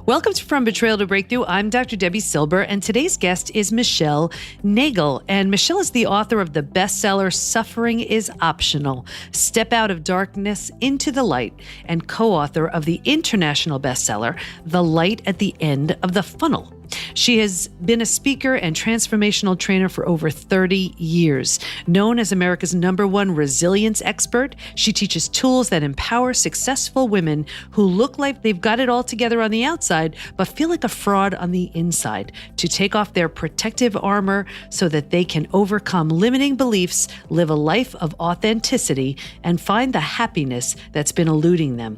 Welcome to From Betrayal to Breakthrough. I'm Dr. Debi Silber, and today's guest is Michelle Nagel. And Michelle is the author of the bestseller, Suffering is Optional, Step Out of Darkness into the Light, and co-author of the international bestseller, The Light at the End of the Funnel. She has been a speaker and transformational trainer for over 30 years. Known as America's #1 resilience expert, she teaches tools that empower successful women who look like they've got it all together on the outside, but feel like a fraud on the inside, to take off their protective armor so that they can overcome limiting beliefs, live a life of authenticity, and find the happiness that's been eluding them.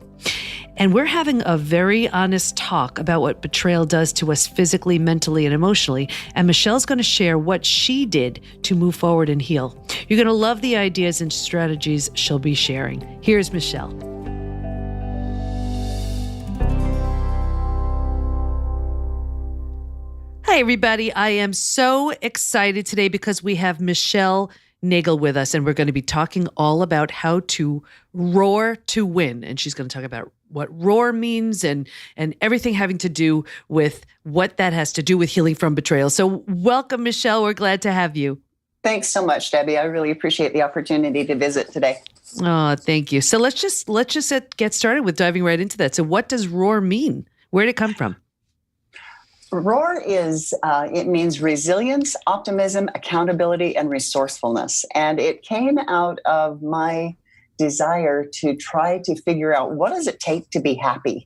And we're having a very honest talk about what betrayal does to us physically, mentally, and emotionally. And Michelle's going to share what she did to move forward and heal. You're going to love the ideas and strategies she'll be sharing. Here's Michelle. Hi, everybody. I am so excited today because we have Michelle Nagel with us, and we're going to be talking all about how to roar to win. And she's going to talk about what roar means and everything having to do with what that has to do with healing from betrayal. So welcome, Michelle. We're glad to have you. Thanks so much, Debbie. I really appreciate the opportunity to visit today. Oh, thank you. So let's just get started with diving right into that. So what does roar mean? Where did it come from? ROAR it means resilience, optimism, accountability, and resourcefulness. And it came out of my desire to try to figure out, what does it take to be happy?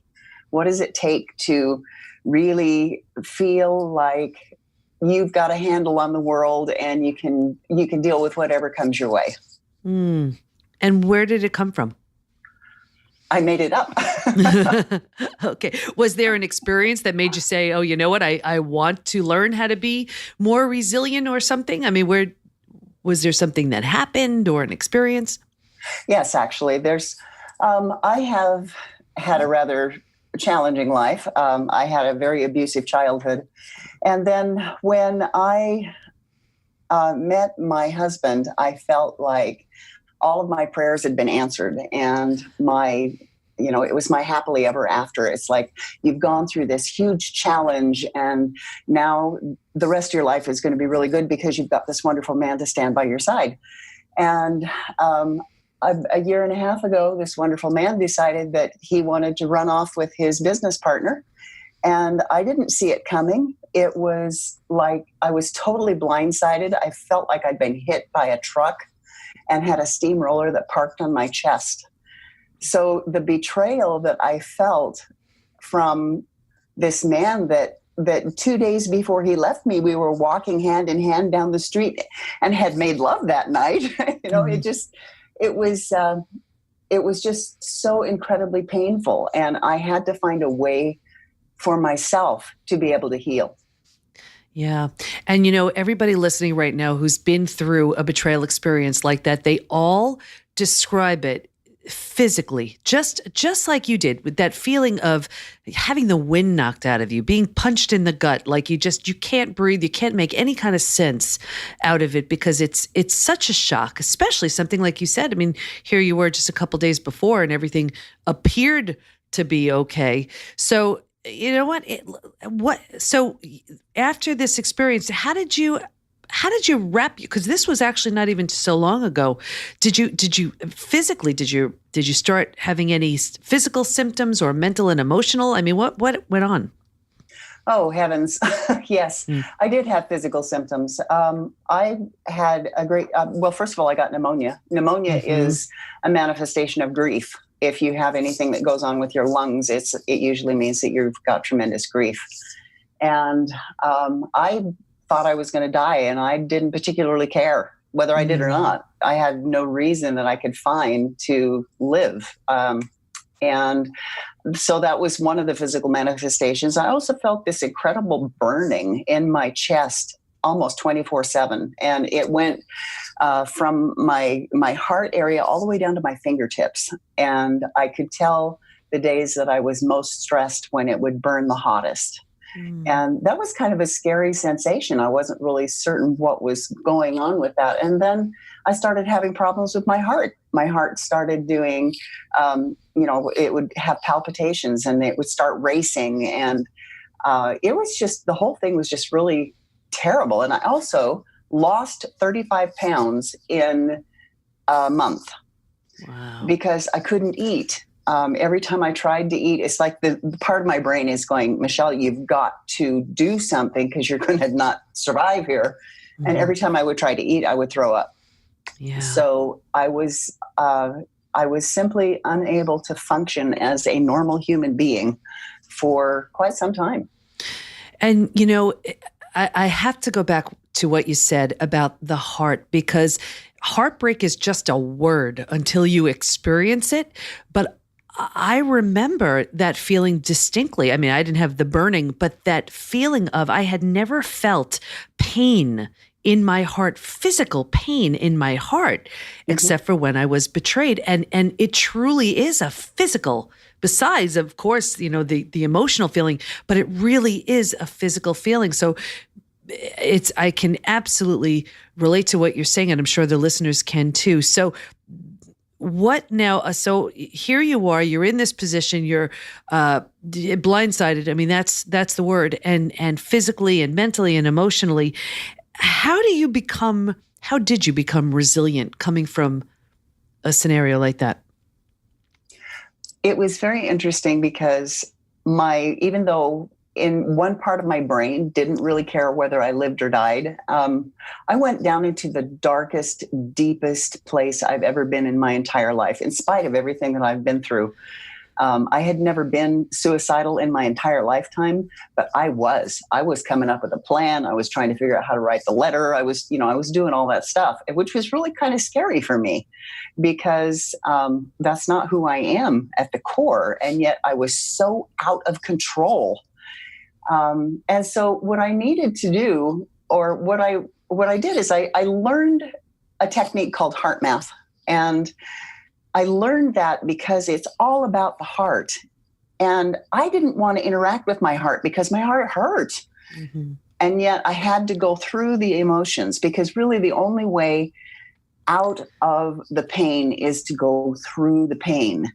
What does it take to really feel like you've got a handle on the world and you can deal with whatever comes your way? And where did it come from? I made it up. Okay. Was there an experience that made you say, oh, you know what? I want to learn how to be more resilient or something? I mean, was there something that happened or an experience? Yes, actually. I have had a rather challenging life. I had a very abusive childhood. And then when I met my husband, I felt like all of my prayers had been answered, and it was my happily ever after. It's like, you've gone through this huge challenge, and now the rest of your life is going to be really good because you've got this wonderful man to stand by your side. And a year and a half ago, this wonderful man decided that he wanted to run off with his business partner. And I didn't see it coming. It was like I was totally blindsided. I felt like I'd been hit by a truck and had a steamroller that parked on my chest. So the betrayal that I felt from this man that 2 days before he left me, we were walking hand in hand down the street and had made love that night. It was just so incredibly painful. And I had to find a way for myself to be able to heal. Yeah. And everybody listening right now who's been through a betrayal experience like that, they all describe it physically, just like you did, with that feeling of having the wind knocked out of you, being punched in the gut, like you can't breathe, you can't make any kind of sense out of it because it's such a shock, especially something like you said. I mean, here you were just a couple days before and everything appeared to be okay. So you know what? So after this experience, how did you wrap? Because this was actually not even so long ago. Did you physically? Did you start having any physical symptoms or mental and emotional? I mean, what went on? Oh heavens, yes, I did have physical symptoms. I had a great. Well, first of all, I got pneumonia. Pneumonia is a manifestation of grief. If you have anything that goes on with your lungs, it usually means that you've got tremendous grief. And I thought I was going to die, and I didn't particularly care whether I did or not. I had no reason that I could find to live. And so that was one of the physical manifestations. I also felt this incredible burning in my chest almost 24/7. And it went from my heart area all the way down to my fingertips. And I could tell the days that I was most stressed when it would burn the hottest. Mm. And that was kind of a scary sensation. I wasn't really certain what was going on with that. And then I started having problems with my heart. My heart started doing, it would have palpitations and it would start racing. And it was just, the whole thing was just really terrible. And I also lost 35 pounds in a month. Wow. Because I couldn't eat. Every time I tried to eat, it's like the part of my brain is going, Michelle, you've got to do something because you're going to not survive here. Mm-hmm. And every time I would try to eat, I would throw up. Yeah. So I was simply unable to function as a normal human being for quite some time. And, I have to go back to what you said about the heart, because heartbreak is just a word until you experience it. But I remember that feeling distinctly. I mean, I didn't have the burning, but that feeling of, I had never felt pain in my heart, physical pain in my heart, except for when I was betrayed. And it truly is a physical, besides, of course, the emotional feeling, but it really is a physical feeling. So I can absolutely relate to what you're saying, and I'm sure the listeners can too. So what now? So here you are, you're in this position, you're blindsided. I mean, that's the word. And physically and mentally and emotionally, how did you become resilient coming from a scenario like that? It was very interesting because even though in one part of my brain didn't really care whether I lived or died, I went down into the darkest, deepest place I've ever been in my entire life, in spite of everything that I've been through. I had never been suicidal in my entire lifetime, but I was coming up with a plan. I was trying to figure out how to write the letter. I was doing all that stuff, which was really kind of scary for me because that's not who I am at the core. And yet I was so out of control. And so what I needed to do, or what I did is I learned a technique called HeartMath. And I learned that because it's all about the heart. And I didn't want to interact with my heart because my heart hurt. Mm-hmm. And yet I had to go through the emotions, because really the only way out of the pain is to go through the pain.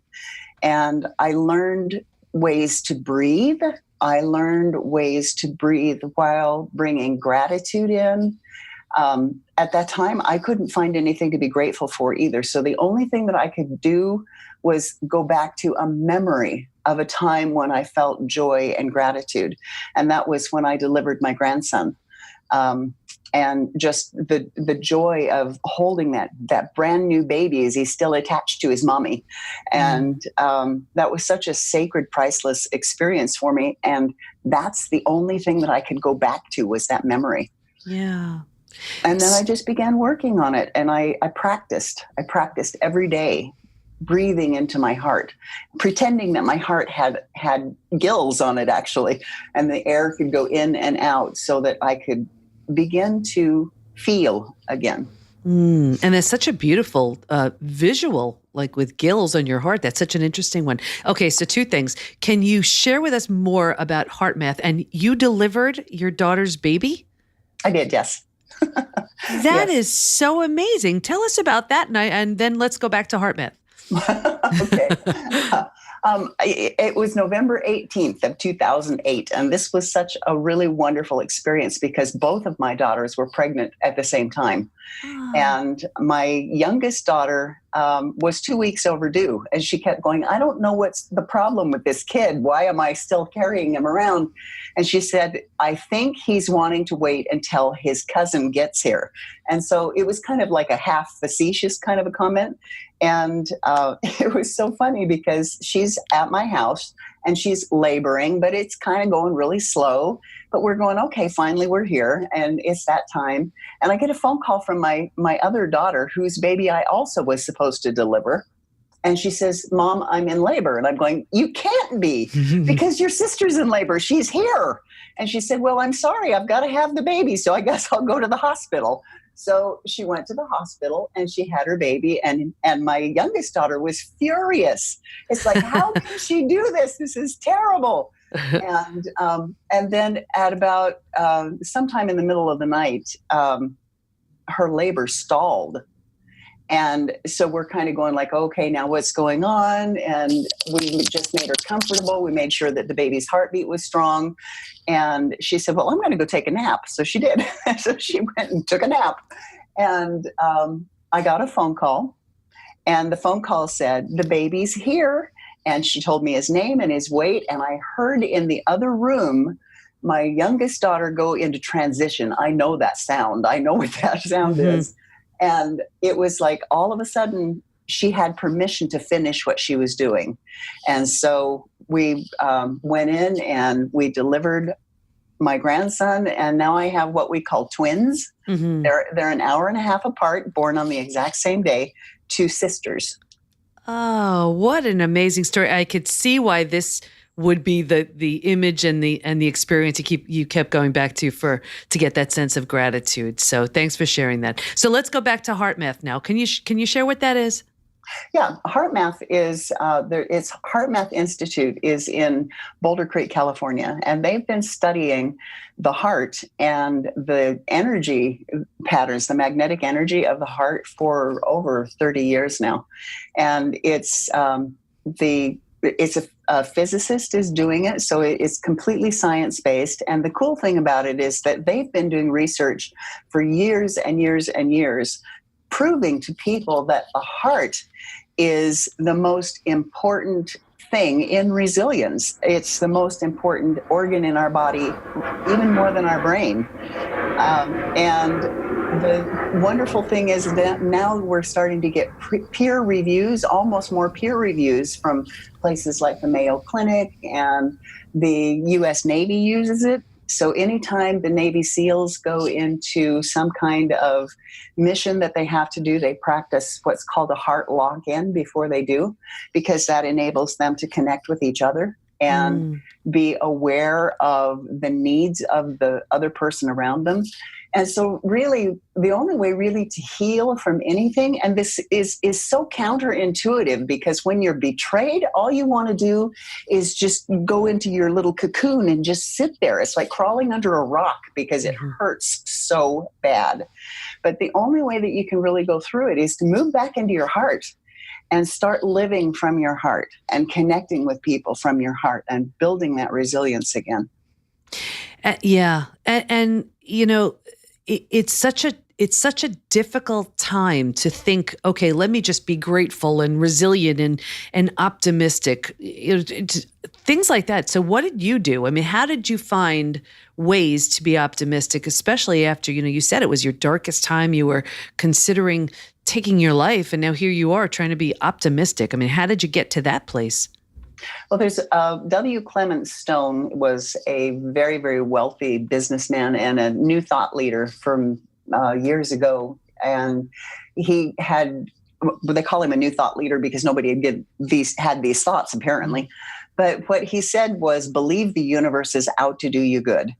And I learned ways to breathe. I learned ways to breathe while bringing gratitude in. At that time, I couldn't find anything to be grateful for either. So the only thing that I could do was go back to a memory of a time when I felt joy and gratitude. And that was when I delivered my grandson. And just the joy of holding that brand new baby as he's still attached to his mommy. And that was such a sacred, priceless experience for me. And that's the only thing that I could go back to, was that memory. Yeah. And then I just began working on it. And I practiced every day, breathing into my heart, pretending that my heart had gills on it, actually, and the air could go in and out so that I could begin to feel again. And it's such a beautiful visual, like with gills on your heart. That's such an interesting one. Okay, so two things. Can you share with us more about HeartMath? And you delivered your daughter's baby? I did, yes. That is so amazing. Tell us about that, and then let's go back to HeartMath. Okay. It was November 18th of 2008, and this was such a really wonderful experience because both of my daughters were pregnant at the same time. And my youngest daughter was 2 weeks overdue, and she kept going, I don't know what's the problem with this kid. Why am I still carrying him around? And she said, I think he's wanting to wait until his cousin gets here. And so it was kind of like a half facetious kind of a comment. And it was so funny because she's at my house and she's laboring, but it's kind of going really slow. But we're going, okay, finally we're here and it's that time. And I get a phone call from my other daughter, whose baby I also was supposed to deliver. And she says, Mom, I'm in labor. And I'm going, you can't be, because your sister's in labor. She's here. And she said, well, I'm sorry, I've got to have the baby. So I guess I'll go to the hospital. So she went to the hospital and she had her baby. And my youngest daughter was furious. It's like, how can she do this? This is terrible. And then at about sometime in the middle of the night, her labor stalled. And so we're kind of going like, okay, now what's going on? And we just made her comfortable. We made sure that the baby's heartbeat was strong. And she said, well, I'm going to go take a nap. So she did. So she went and took a nap. And I got a phone call. And the phone call said, the baby's here. And she told me his name and his weight. And I heard in the other room my youngest daughter go into transition. I know that sound. I know what that sound is. And it was like all of a sudden she had permission to finish what she was doing. And so we went in and we delivered my grandson. And now I have what we call twins. They're an hour and a half apart, born on the exact same day, 2 sisters. Oh, what an amazing story. I could see why this would be the image and the experience you kept going back to get that sense of gratitude. So thanks for sharing that. So let's go back to HeartMath now. Can you share what that is? Yeah, HeartMath is it's HeartMath Institute is in Boulder Creek, California, and they've been studying the heart and the energy patterns, the magnetic energy of the heart for over 30 years now. And it's a physicist is doing it, so it's completely science-based. And the cool thing about it is that they've been doing research for years and years and years, proving to people that the heart is the most important thing in resilience. It's the most important organ in our body, even more than our brain. And the wonderful thing is that now we're starting to get peer reviews, almost more peer reviews from places like the Mayo Clinic, and the U.S. Navy uses it. So anytime the Navy SEALs go into some kind of mission that they have to do, they practice what's called a heart lock-in before they do, because that enables them to connect with each other and be aware of the needs of the other person around them. And so really, the only way really to heal from anything, and this is so counterintuitive, because when you're betrayed, all you want to do is just go into your little cocoon and just sit there. It's like crawling under a rock because it hurts so bad. But the only way that you can really go through it is to move back into your heart and start living from your heart and connecting with people from your heart and building that resilience again. Yeah. And you know, it's such a difficult time to think, okay, let me just be grateful and resilient and optimistic, things like that. So what did you do? I mean, how did you find ways to be optimistic, especially after, you said it was your darkest time, you were considering taking your life, and now here you are trying to be optimistic. I mean, how did you get to that place? Well, there's W. Clement Stone was a very, very wealthy businessman and a New Thought leader from years ago. And he had, they call him a New Thought leader because nobody had these thoughts, apparently. But what he said was, believe the universe is out to do you good.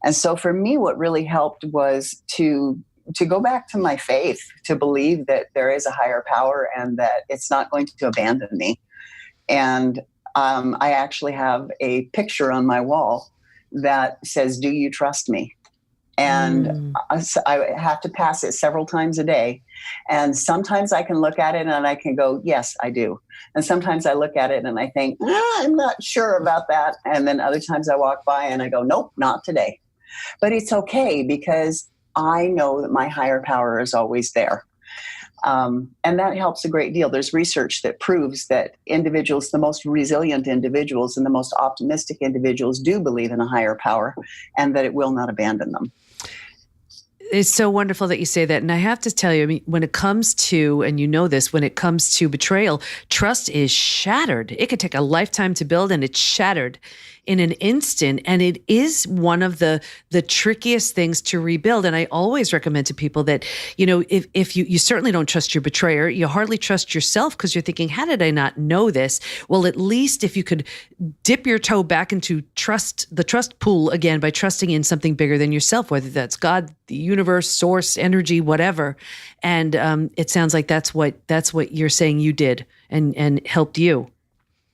And so for me, what really helped was to go back to my faith, to believe that there is a higher power and that it's not going to abandon me. And I actually have a picture on my wall that says, do you trust me? And I have to pass it several times a day. And sometimes I can look at it and I can go, yes, I do. And sometimes I look at it and I think, I'm not sure about that. And then other times I walk by and I go, nope, not today. But it's okay, because I know that my higher power is always there. And that helps a great deal. There's research that proves that individuals, the most resilient individuals and the most optimistic individuals, do believe in a higher power and that it will not abandon them. It's so wonderful that you say that. And I have to tell you, I mean, when it comes to, and you know this, when it comes to betrayal, trust is shattered. It could take a lifetime to build, and it's shattered in an instant. And it is one of the trickiest things to rebuild. And I always recommend to people that, if you certainly don't trust your betrayer, you hardly trust yourself, because you're thinking, how did I not know this? Well, at least if you could dip your toe back into the trust pool again by trusting in something bigger than yourself, whether that's God, the universe, source, energy, whatever. And it sounds like that's what you're saying you did and helped you.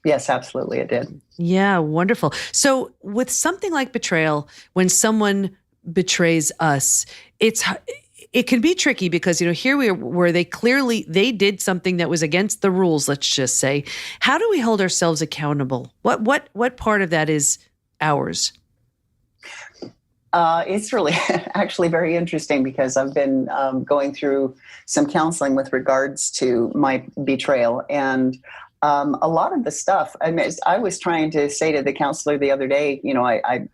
Yes, absolutely, it did. Yeah, wonderful. So with something like betrayal, when someone betrays us, it can be tricky because, here we are where they did something that was against the rules, let's just say. How do we hold ourselves accountable? What part of that is ours? It's really actually very interesting because I've been going through some counseling with regards to my betrayal. And a lot of the stuff, I was trying to say to the counselor the other day,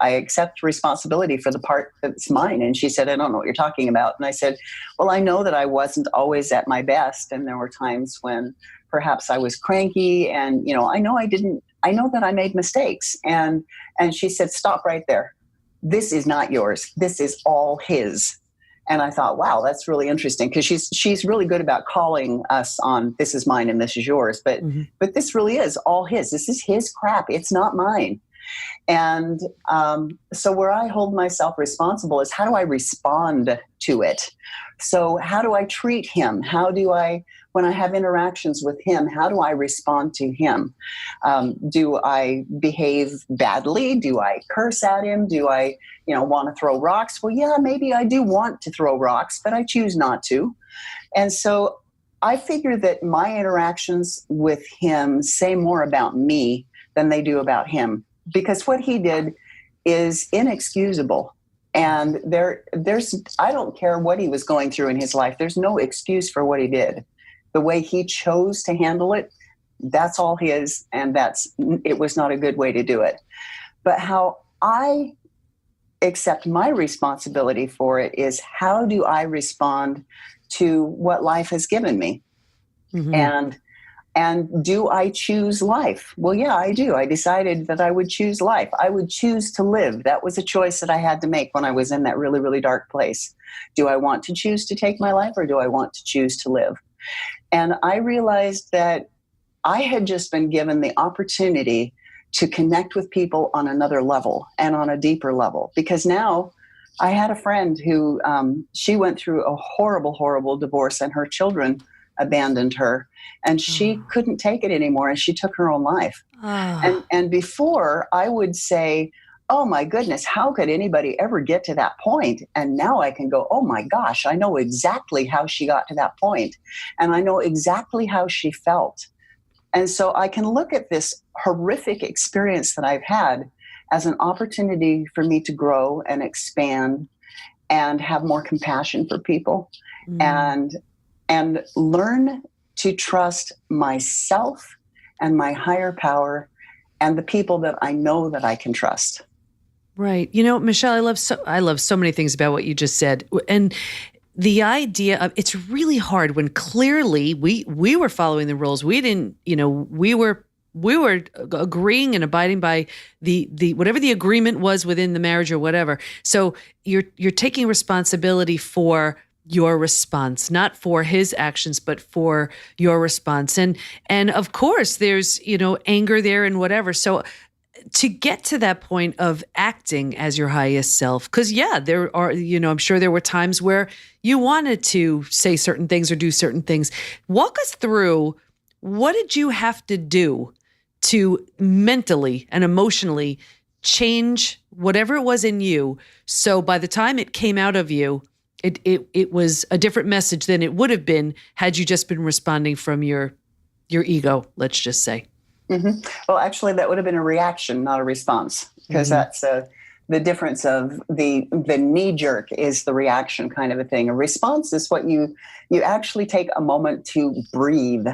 I accept responsibility for the part that's mine. And she said, I don't know what you're talking about. And I said, well, I know that I wasn't always at my best. And there were times when perhaps I was cranky and, I know that I made mistakes. And she said, stop right there. This is not yours. This is all his. And I thought, wow, that's really interesting because she's really good about calling us on this is mine and this is yours. But this really is all his. This is his crap. It's not mine. And so where I hold myself responsible is how do I respond to it? So how do I treat him? When I have interactions with him, how do I respond to him? Do I behave badly? Do I curse at him? Do I, want to throw rocks? Well, yeah, maybe I do want to throw rocks, but I choose not to. And so I figure that my interactions with him say more about me than they do about him, because what he did is inexcusable. And I don't care what he was going through in his life. There's no excuse for what he did. The way he chose to handle it, that's all his, and it was not a good way to do it. But how I accept my responsibility for it is how do I respond to what life has given me? Mm-hmm. And do I choose life? Well, yeah, I do. I decided that I would choose life. I would choose to live. That was a choice that I had to make when I was in that really, really dark place. Do I want to choose to take my life or do I want to choose to live? And I realized that I had just been given the opportunity to connect with people on another level and on a deeper level. Because now I had a friend who, she went through a horrible, horrible divorce and her children abandoned her and she couldn't take it anymore and she took her own life. And before I would say, oh my goodness, how could anybody ever get to that point? And now I can go, oh my gosh, I know exactly how she got to that point. And I know exactly how she felt. And so I can look at this horrific experience that I've had as an opportunity for me to grow and expand and have more compassion for people and learn to trust myself and my higher power and the people that I know that I can trust. Right. Michelle, I love so many things about what you just said. And the idea of it's really hard when clearly we were following the rules. We didn't, we were agreeing and abiding by the whatever the agreement was within the marriage or whatever. So you're taking responsibility for your response, not for his actions, but for your response. And of course there's, anger there and whatever. So to get to that point of acting as your highest self, because there are, I'm sure there were times where you wanted to say certain things or do certain things. Walk us through, what did you have to do to mentally and emotionally change whatever it was in you? So by the time it came out of you, it was a different message than it would have been had you just been responding from your ego, let's just say. Mm-hmm. Well, actually, that would have been a reaction, not a response, because that's the difference of the knee jerk is the reaction kind of a thing. A response is what you actually take a moment to breathe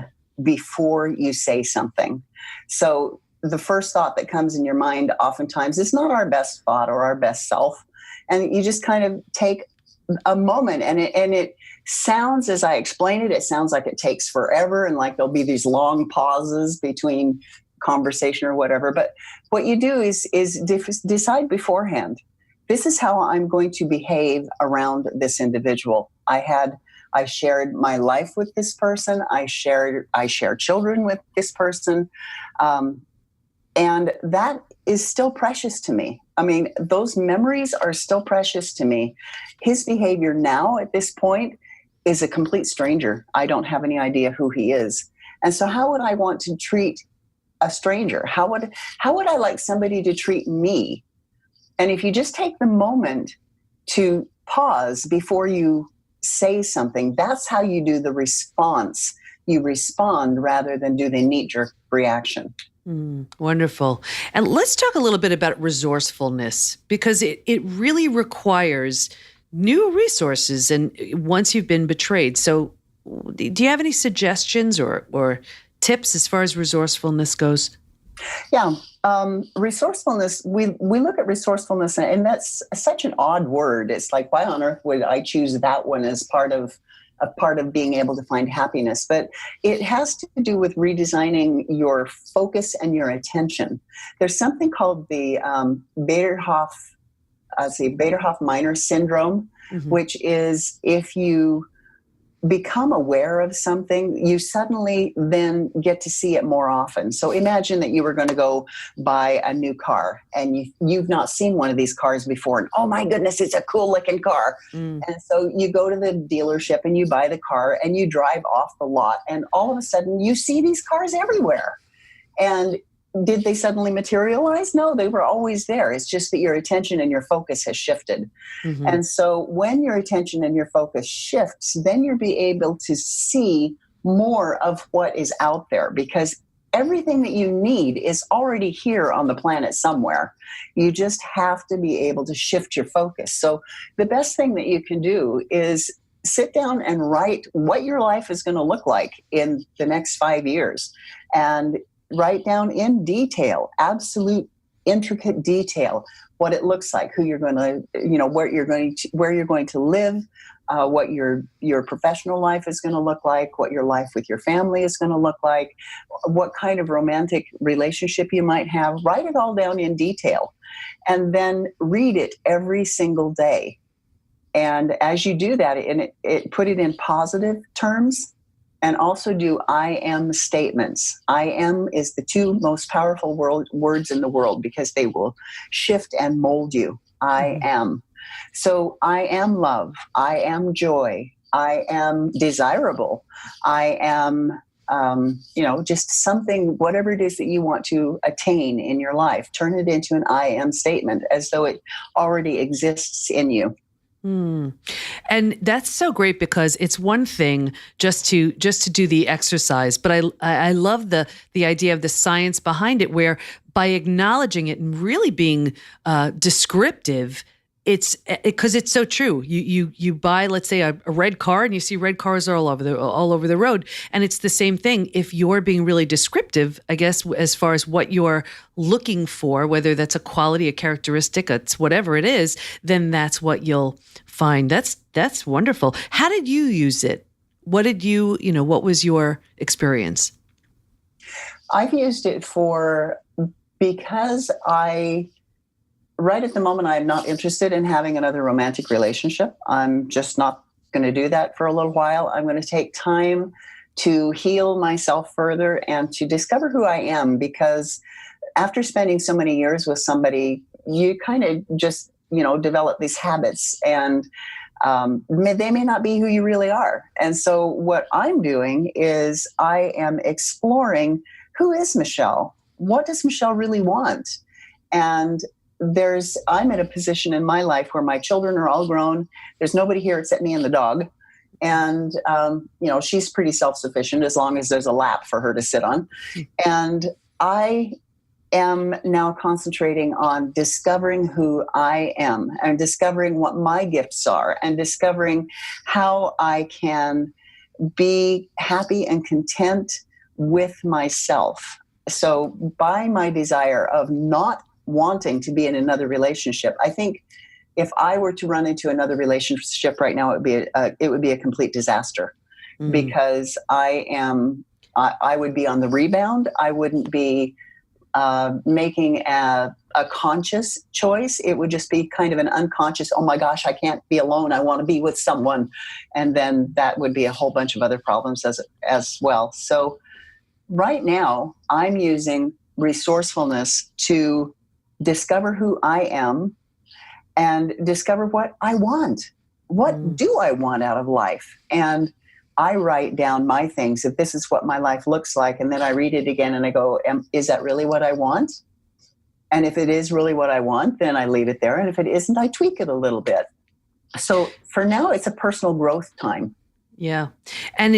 before you say something. So the first thought that comes in your mind oftentimes is not our best thought or our best self. And you just kind of take a moment and it sounds, as I explain it, it sounds like it takes forever and like there'll be these long pauses between conversation or whatever. But what you do is decide beforehand, this is how I'm going to behave around this individual. I shared my life with this person. I share children with this person. And that is still precious to me. I mean, those memories are still precious to me. His behavior now at this point is a complete stranger. I don't have any idea who he is. And so how would I want to treat a stranger? How would I like somebody to treat me? And if you just take the moment to pause before you say something, that's how you do the response. You respond rather than do the knee-jerk reaction. Wonderful. And let's talk a little bit about resourcefulness, because it really requires new resources and once you've been betrayed. So do you have any suggestions or tips as far as resourcefulness goes? Yeah. Resourcefulness, we look at resourcefulness, and that's such an odd word. It's like, why on earth would I choose that one as part of being able to find happiness? But it has to do with redesigning your focus and your attention. There's something called the Bader-Hoff-Minor syndrome, which is if you become aware of something, you suddenly then get to see it more often. So imagine that you were going to go buy a new car and you've not seen one of these cars before. And oh my goodness, it's a cool looking car. And so you go to the dealership and you buy the car and you drive off the lot. And all of a sudden you see these cars everywhere. And did they suddenly materialize? No, they were always there. It's just that your attention and your focus has shifted. And so when your attention and your focus shifts, then you'll be able to see more of what is out there, because everything that you need is already here on the planet somewhere. You just have to be able to shift your focus. So the best thing that you can do is sit down and write what your life is going to look like in the next 5 years, and write down in detail, absolute intricate detail, what it looks like, who you're going to, where you're going to live, what your professional life is going to look like, what your life with your family is going to look like, what kind of romantic relationship you might have. Write it all down in detail, and then read it every single day. And as you do that, it put it in positive terms. And also do I am statements. I am is the two most powerful words in the world, because they will shift and mold you. I am. So I am love. I am joy. I am desirable. I am, just something, whatever it is that you want to attain in your life. Turn it into an I am statement as though it already exists in you. And that's so great, because it's one thing just to do the exercise, but I love the idea of the science behind it, where by acknowledging it and really being descriptive, it's because it's so true. You buy, let's say, a red car, and you see red cars all over the road, and it's the same thing. If you're being really descriptive, I guess, as far as what you're looking for, whether that's a quality, a characteristic, it's whatever it is, then that's what you'll find. That's wonderful. How did you use it? What was your experience? I've used it because right at the moment, I'm not interested in having another romantic relationship. I'm just not going to do that for a little while. I'm going to take time to heal myself further and to discover who I am, because after spending so many years with somebody, you kind of just, develop these habits, and they may not be who you really are. And so what I'm doing is I am exploring, who is Michelle? What does Michelle really want? And I'm in a position in my life where my children are all grown. There's nobody here except me and the dog. And, she's pretty self-sufficient as long as there's a lap for her to sit on. And I am now concentrating on discovering who I am, and discovering what my gifts are, and discovering how I can be happy and content with myself. So by my desire of not wanting to be in another relationship, I think if I were to run into another relationship right now, it would be a complete disaster, because I would be on the rebound. I wouldn't be making a conscious choice. It would just be kind of an unconscious, oh my gosh, I can't be alone, I want to be with someone. And then that would be a whole bunch of other problems as well. So right now, I'm using resourcefulness to discover who I am and discover what I want. What do I want out of life? And I write down my things, if this is what my life looks like, and then I read it again and I go, is that really what I want? And if it is really what I want, then I leave it there. And if it isn't, I tweak it a little bit. So for now, it's a personal growth time. Yeah. And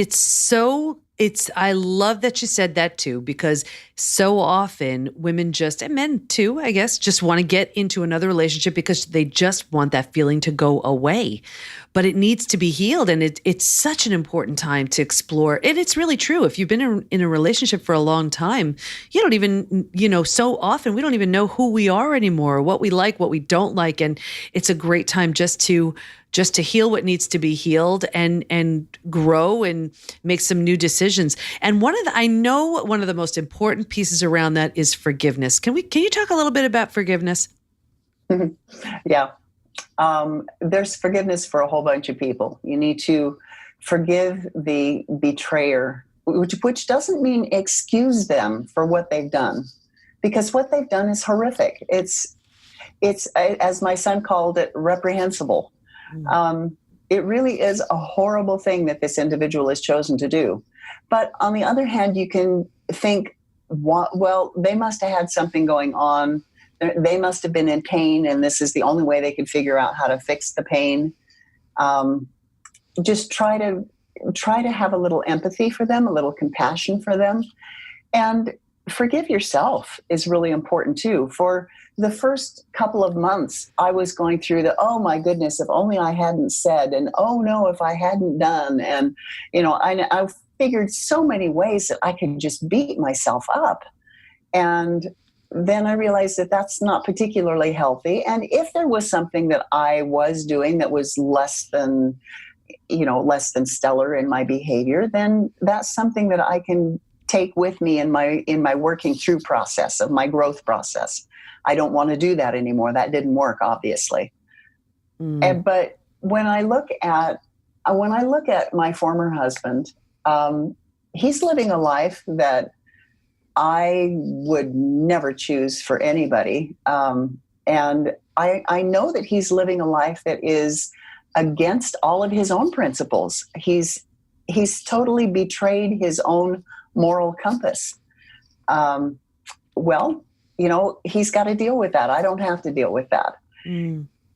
I love that you said that too, because so often women and men too, I guess, just want to get into another relationship because they just want that feeling to go away. But it needs to be healed. And it's such an important time to explore. And it's really true. If you've been in a relationship for a long time, you don't even, so often we don't even know who we are anymore, what we like, what we don't like. And it's a great time just to heal what needs to be healed and grow and make some new decisions. And I know one of the most important pieces around that is forgiveness. Can you talk a little bit about forgiveness? Yeah. There's forgiveness for a whole bunch of people. You need to forgive the betrayer, which doesn't mean excuse them for what they've done, because what they've done is horrific. It's as my son called it, reprehensible. It really is a horrible thing that this individual has chosen to do. But on the other hand, you can think, well, they must have had something going on. They must have been in pain, and this is the only way they could figure out how to fix the pain. Just try to have a little empathy for them, a little compassion for them, and forgive yourself is really important too. For the first couple of months, I was going through oh my goodness, if only I hadn't said, and oh no, if I hadn't done. And, I figured so many ways that I could just beat myself up. And then I realized that that's not particularly healthy. And if there was something that I was doing that was less than stellar in my behavior, then that's something that I can take with me in my working through process of my growth process. I don't want to do that anymore. That didn't work, obviously. But when I look at my former husband, he's living a life that I would never choose for anybody. And I know that he's living a life that is against all of his own principles. He's totally betrayed his own moral compass. He's got to deal with that. I don't have to deal with that.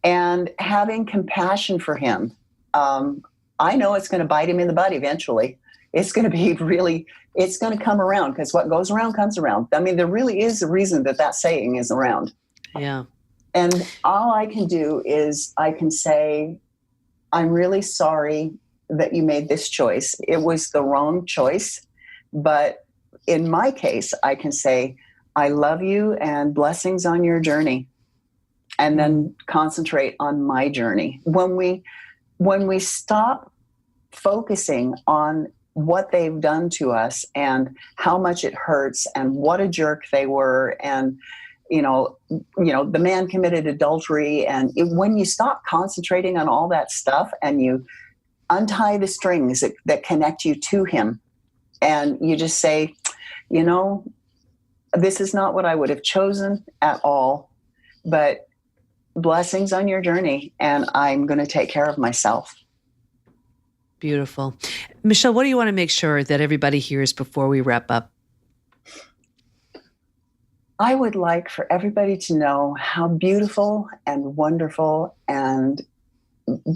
And having compassion for him, I know it's going to bite him in the butt eventually. It's going to come around, because what goes around comes around. I mean, there really is a reason that saying is around. Yeah. And all I can do is I can say, I'm really sorry that you made this choice. It was the wrong choice. But in my case, I can say, I love you and blessings on your journey. And then concentrate on my journey. When we stop focusing on what they've done to us and how much it hurts and what a jerk they were, and the man committed adultery, and when you stop concentrating on all that stuff and you untie the strings that connect you to him, and you just say, this is not what I would have chosen at all, but blessings on your journey, and I'm going to take care of myself. Beautiful. Michelle, what do you want to make sure that everybody hears before we wrap up? I would like for everybody to know how beautiful and wonderful and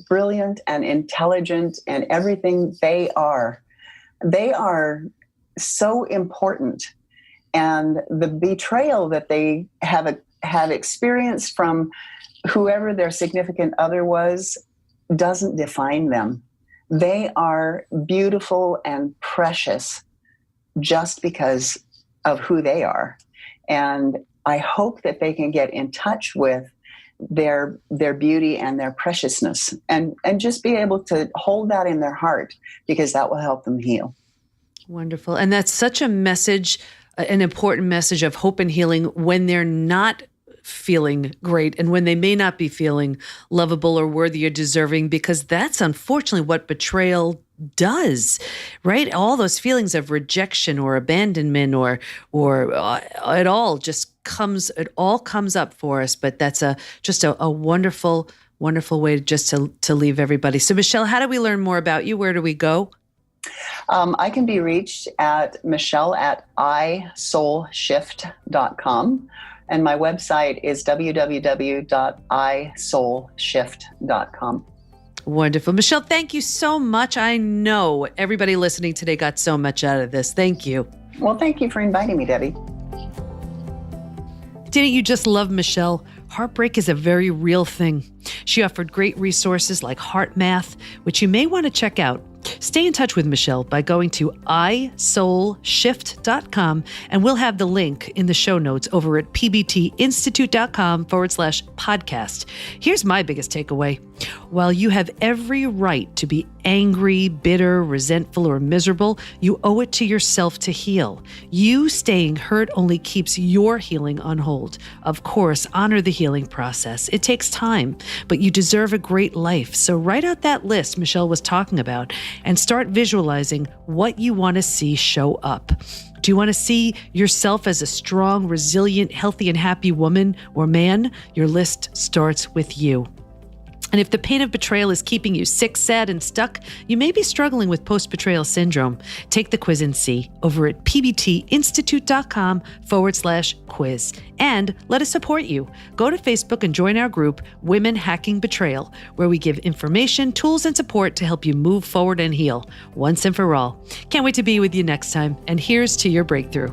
brilliant and intelligent and everything they are. They are so important. And the betrayal that they have experienced from whoever their significant other was doesn't define them. They are beautiful and precious just because of who they are. And I hope that they can get in touch with their beauty and their preciousness, and just be able to hold that in their heart, because that will help them heal. Wonderful. And that's such a message, an important message of hope and healing when they're not feeling great and when they may not be feeling lovable or worthy or deserving, because that's unfortunately what betrayal does, right? All those feelings of rejection or abandonment or it all comes up for us. But that's just a wonderful, wonderful way to leave everybody. So Michelle, how do we learn more about you? Where do we go? I can be reached at Michelle at isoulshift.com. And my website is www.isoulshift.com. Wonderful. Michelle, thank you so much. I know everybody listening today got so much out of this. Thank you. Well, thank you for inviting me, Debbie. Didn't you just love Michelle? Heartbreak is a very real thing. She offered great resources like HeartMath, which you may want to check out. Stay in touch with Michelle by going to isoulshift.com, and we'll have the link in the show notes over at pbtinstitute.com/podcast. Here's my biggest takeaway. While you have every right to be angry, bitter, resentful, or miserable, you owe it to yourself to heal. You staying hurt only keeps your healing on hold. Of course, honor the healing process. It takes time, but you deserve a great life. So write out that list Michelle was talking about and start visualizing what you want to see show up. Do you want to see yourself as a strong, resilient, healthy, and happy woman or man? Your list starts with you. And if the pain of betrayal is keeping you sick, sad, and stuck, you may be struggling with post-betrayal syndrome. Take the quiz and see over at pbtinstitute.com/quiz. And let us support you. Go to Facebook and join our group, Women Hacking Betrayal, where we give information, tools, and support to help you move forward and heal once and for all. Can't wait to be with you next time. And here's to your breakthrough.